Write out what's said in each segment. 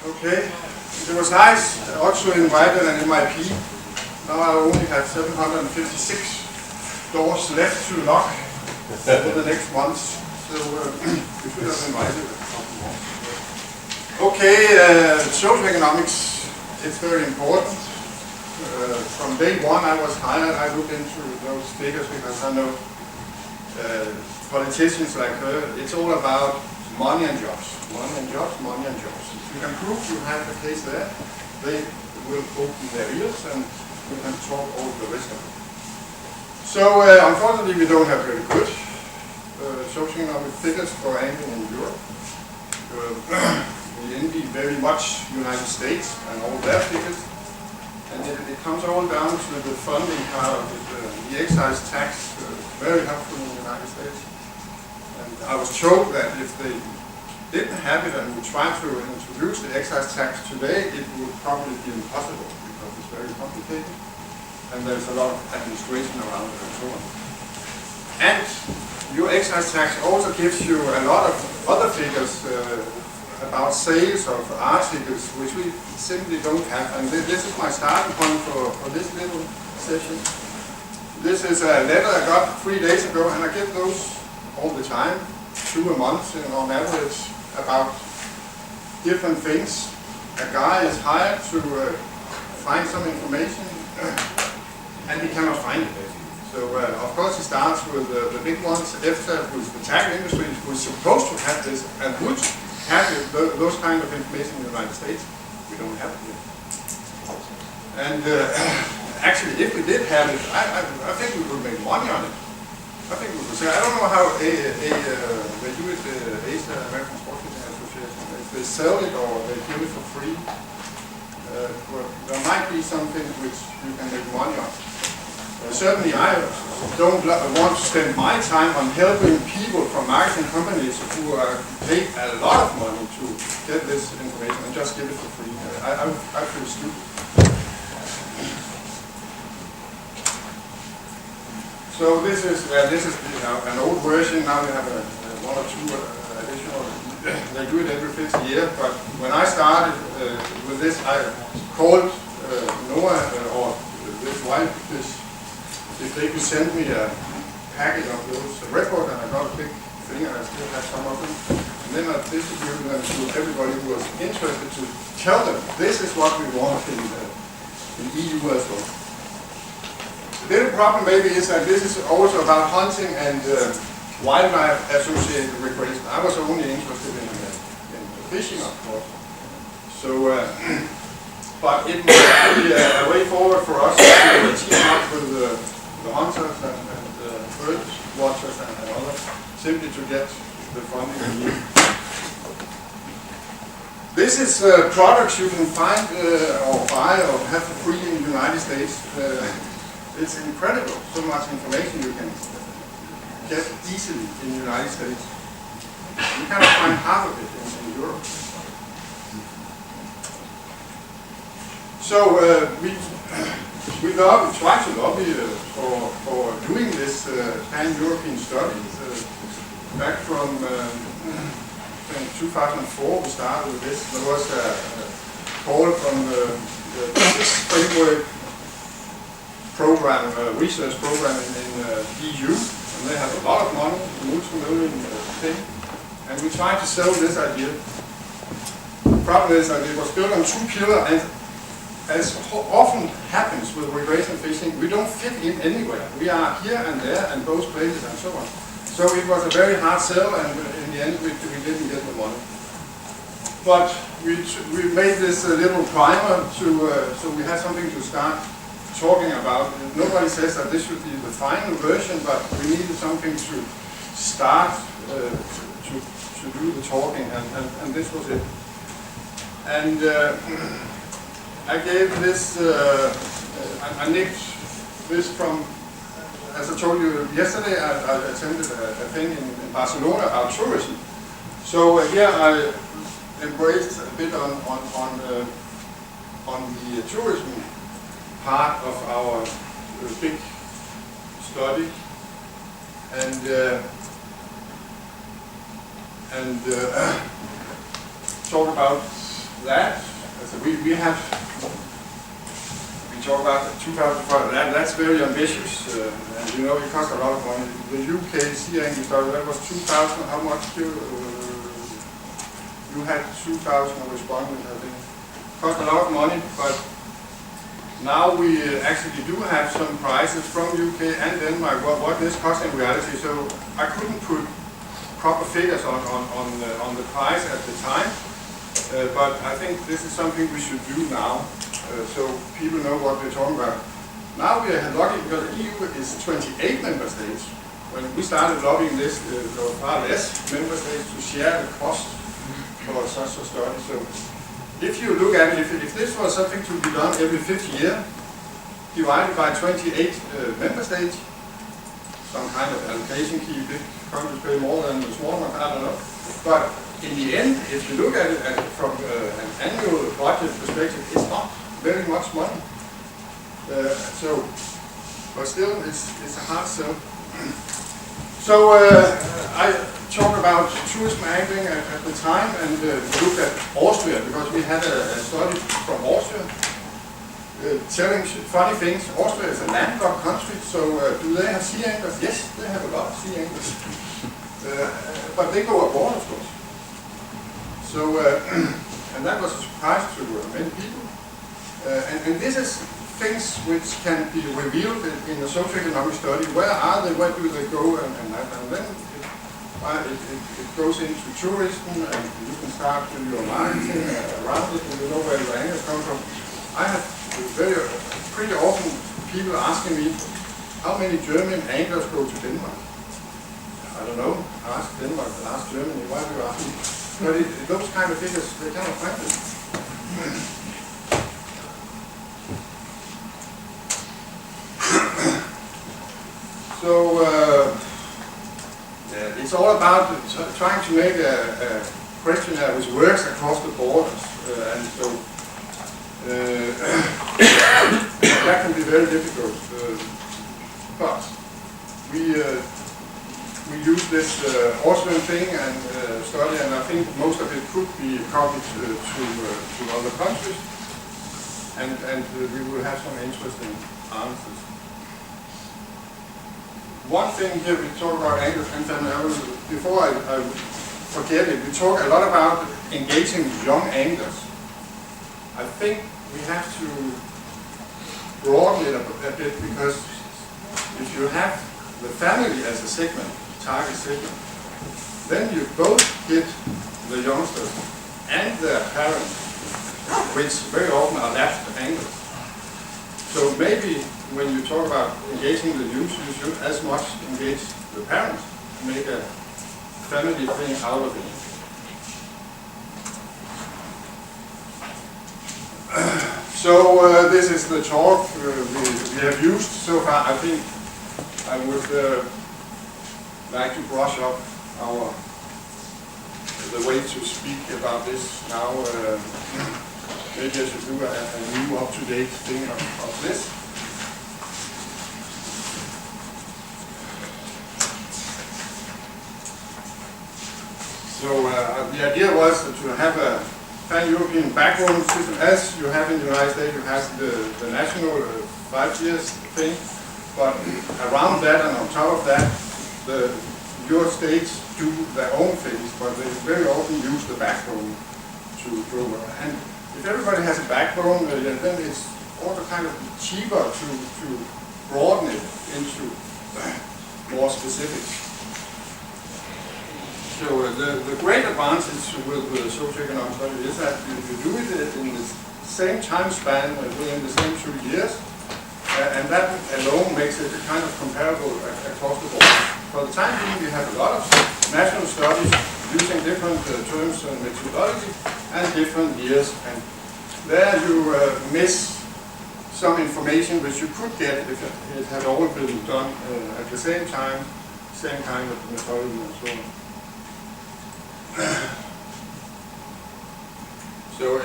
Okay, it was nice also invited an MIP. Now I only have 756 doors left to knock for the next months, so we should have invited a couple more. Okay, social economics, it's very important. From day one I was hired, I looked into those figures because I know politicians like her, it's all about money and jobs. Money and jobs, money and jobs. If you can prove you have a case there, they will open their ears and we can talk all the rest of it. So unfortunately we don't have very good socioeconomic figures for angling in Europe. We envy very much United States and all their figures. And it comes all down to the funding part of the excise tax, very helpful in the United States. And I was told that if they didn't have it and we tried to introduce the excise tax today, it would probably be impossible because it's very complicated and there's a lot of administration around it and so on. And your excise tax also gives you a lot of other figures about sales of articles which we simply don't have. And this is my starting point for this little session. This is a letter I got 3 days ago and I get those all the time, 2 a month on average, about different things. A guy is hired to find some information and he cannot find it. So of course he starts with the big ones, EFTA, who's the tax industry, who's supposed to have this and would have it, those kind of information in the United States. We don't have it here. And actually if we did have it, I think we would make money on it. I think we could say, I don't know how they do it, ASA, American Sports Fishing Association, if they sell it or they give it for free. Well, there might be something which you can make money on. Certainly I don't want to spend my time on helping people from marketing companies who are paid a lot of money to get this information and just give it for free. I feel stupid. So this is an old version. Now we have one or two additional. They do it every 5th year. But when I started with this, I called Noah or this wild fish if they could send me a packet of those records, and I got a big thing, and I still have some of them. And then I distributed them to everybody who was interested to tell them this is what we want in EU as well. The little problem maybe is that this is also about hunting and wildlife associated recreation. I was only interested in fishing, of course. So, but it might be a way forward for us to team up with the hunters and bird watchers and others, simply to get the funding we need. This is products you can find or buy or have for free in the United States. It's incredible, so much information you can get easily in the United States. You cannot find half of it in Europe. So we try to lobby for doing this pan-European study. Back from 2004 we started with this. There was a call from the framework program, research program in EU, and they have a lot of money, multi-million thing, and we tried to sell this idea. The problem is that it was built on 2 pillars, and as often happens with recreational fishing, we don't fit in anywhere. We are here and there and both places and so on. So it was a very hard sell, and in the end we didn't get the money. But we made this little primer so we had something to start talking about. Nobody says that this should be the final version, but we needed something to start to do the talking, and this was it. And I gave this, I nicked this from, as I told you yesterday, I attended a thing in Barcelona about tourism. So here I embraced a bit on the tourism part of our big study, and talk about that, so we have, we talk about 2005, that's very ambitious, and you know it costs a lot of money. The UK sea angler study, that was 2,000, how much you had 2,000 respondents, I think. Cost a lot of money, but now we actually do have some prices from UK and Denmark, what this costs in reality, so I couldn't put proper figures on the price at the time, but I think this is something we should do now, so people know what we're talking about. Now we are lucky because the EU is 28 member states. When we started lobbying this, there were far less member states to share the cost for such a study. So if you look at it, if this was something to be done every 50 years, divided by 28 member states, some kind of allocation key, big countries pay more than the small ones, I don't know. But in the end, if you look at it from an annual budget perspective, it's not very much money. But still, it's a hard sell. So I talked about tourism angling at the time and looked at Austria because we had a study from Austria telling funny things. Austria is a landlocked country, so do they have sea anglers? Yes, they have a lot of sea anglers. But they go abroad, of course. So, and that was a surprise to many people. And this is things which can be revealed in the socioeconomic study. Where are they? Where do they go? And that. And then it goes into tourism, and you can start with your marketing around it, and you know where the anglers come from. I have pretty often people asking me, how many German anglers go to Denmark? I don't know. Ask Denmark, ask Germany. Why do you ask me? But those kind of figures, they cannot find it. So it's all about trying to make a questionnaire which works across the borders, and so that can be very difficult. But we use this Austrian thing and study, and I think most of it could be copied to other countries, and we will have some interesting answers. One thing here, we talk about anglers and families. Before I forget it, we talk a lot about engaging young anglers. I think we have to broaden it a bit, because if you have the family as a segment, target segment, then you both get the youngsters and their parents, which very often are lapsed anglers. So maybe when you talk about engaging the youth, you should as much engage the parents, make a family thing out of it. So this is the talk we have used so far. I think I would like to brush up the way to speak about this now. Maybe I should do a new up-to-date thing of this. So the idea was to have a pan-European backbone system, as you have in the United States. You have the national 5 years thing, but around that and on top of that, your states do their own things, but they very often use the backbone to grow. And if everybody has a backbone, then it's also kind of cheaper to broaden it into more specifics. So the great advantage with the socioeconomic study is that you do it in the same time span within the same 2 years, and that alone makes it kind of comparable across the board. For the time being, we have a lot of national studies using different terms and methodology and different years, and there you miss some information which you could get if it had all been done at the same time, same kind of methodology and so on. So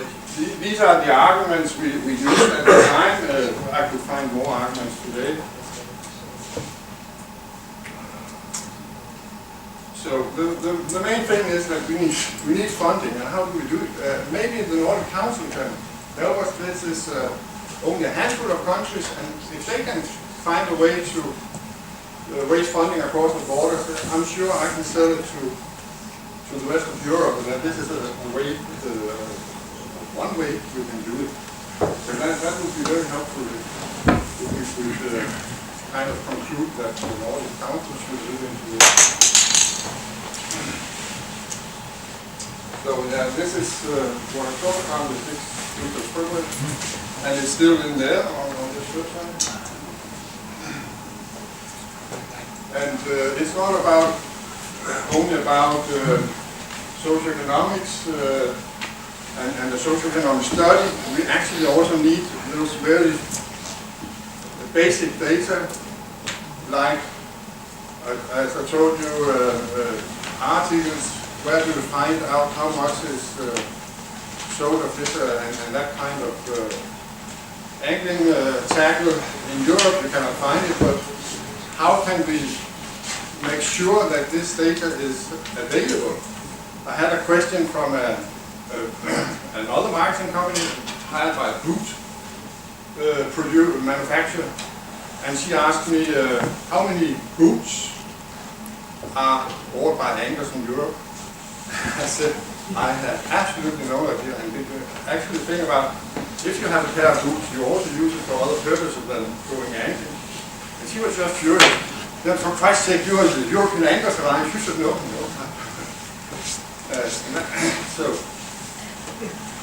these are the arguments we used at the time. I could find more arguments today. So the main thing is that we need funding, and how do we do it? Maybe the Nordic Council can help us. This is only a handful of countries, and if they can find a way to raise funding across the borders, I'm sure I can sell it to the rest of Europe, and that this is a way, one way we can do it. So that would be very helpful if we could kind of conclude that the Nordic Council should live into it. So this is what I talked about, the 6 meters privilege, and it's still in there on this website. And it's not about only about socioeconomics and the socioeconomic study. We actually also need those very basic data, like as I told you, articles. Where do you find out how much is sold of this and that kind of angling tackle in Europe? You cannot find it, but how can we make sure that this data is available? I had a question from another marketing company hired by a boot manufacturer, and she asked me how many boots are bought by anglers in Europe. I said, I have absolutely no idea. And actually think about, if you have a pair of boots, you also use it for other purposes than going angling. And she was just curious. Then for Christ's sake, you are the European Anglers Alliance, you should know. So,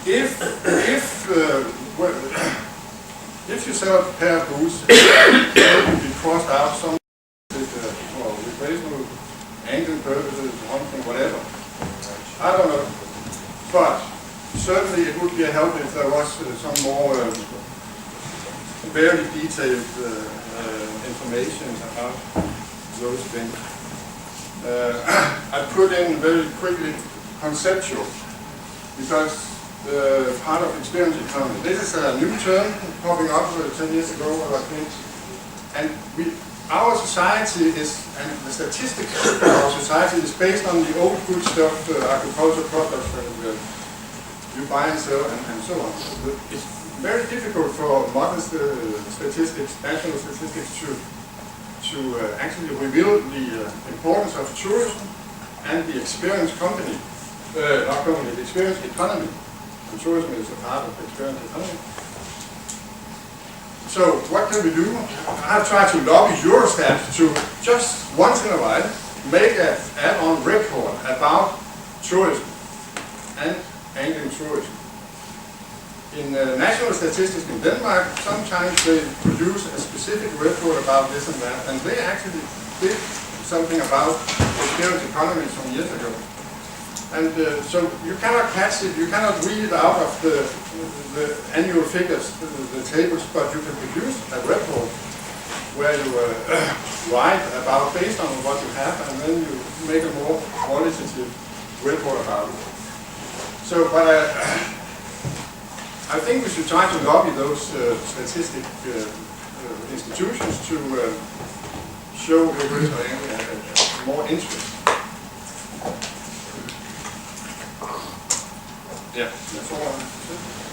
if you sell a pair of boots, it will be crossed out some for replacement angling purposes, one thing, whatever. I don't know, but certainly it would be a help if there was some more very detailed information about those things. I put in very quickly conceptual, because part of experience economy. This is a new term popping up 10 years ago, I think, and our society is, and the statistics of our society is based on the old good stuff, agricultural products that you buy and sell and so on. So it's very difficult for modern statistics, national statistics, to actually reveal the importance of tourism and the experience company, not company, the experience economy. And tourism is a part of the experience economy. So what can we do? I have tried to lobby Eurostat to just once in a while make an add-on report about tourism and angling tourism. In national statistics in Denmark, sometimes they produce a specific report about this and that, and they actually did something about experience economy some years ago. And so you cannot catch it, you cannot read it out of the annual figures, the tables, but you can produce a report where you write about based on what you have, and then you make a more qualitative report about it. So, but I think we should try to lobby those statistic institutions to show more interest. Yeah, that's all I have to say.